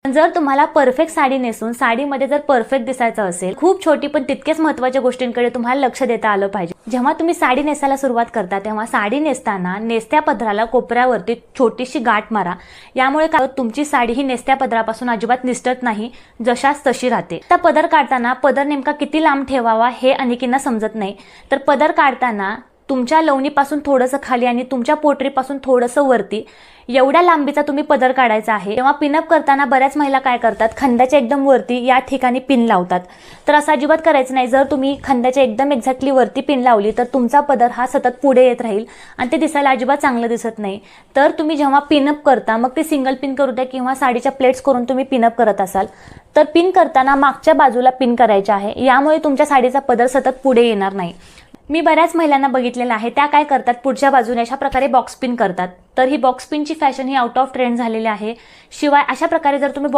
जर तुम्हाला परफेक्ट साडी नेसून साडीमध्ये जर परफेक्ट दिसायचं असेल, खूप छोटी पण तितकेच महत्त्वाच्या गोष्टींकडे तुम्हाला लक्ष देता आलं पाहिजे. जेव्हा तुम्ही साडी नेसायला सुरुवात करता तेव्हा साडी नेसताना नेसत्या पदराला कोपऱ्यावरती छोटीशी गाठ मारा. यामुळे काय तुमची साडी ही नेसत्या पदरापासून अजिबात निसटत नाही, जशाच तशी राहते. त्या पदर काढताना पदर नेमका किती लांब ठेवावा हे अनेकींना समजत नाही. तर पदर काढताना तुमच्या लवणीपासून थोडंसं खाली आणि तुमच्या पोटरीपासून थोडंसं वरती एवढ्या लांबीचा तुम्ही पदर काढायचा आहे. तेव्हा पिनअप करताना बऱ्याच महिला काय करतात, खांद्याच्या एकदम वरती या ठिकाणी पिन लावतात. तर असं अजिबात करायचं नाही. जर तुम्ही खांद्याच्या एकदम एक्झॅक्टली वरती पिन लावली तर तुमचा पदर हा सतत पुढे येत राहील आणि ते दिसायला अजिबात चांगलं दिसत नाही. तर तुम्ही जेव्हा पिनअप करता, मग ते सिंगल पिन करू द्या किंवा साडीच्या प्लेट्स करून तुम्ही पिनअप करत असाल, तर पिन करताना मागच्या बाजूला पिन करायचे आहे. यामुळे तुमच्या साडीचा पदर सतत पुढे येणार नाही. मी बऱ्याच महिलांना बघितलेलं आहे, त्या काय करतात, पुढच्या बाजूने अशा प्रकारे बॉक्स पिन करतात. तर ही बॉक्स पिनची fashion he out of trend झालेली आहे. शिवाय अशा प्रकारे जर तुम्ही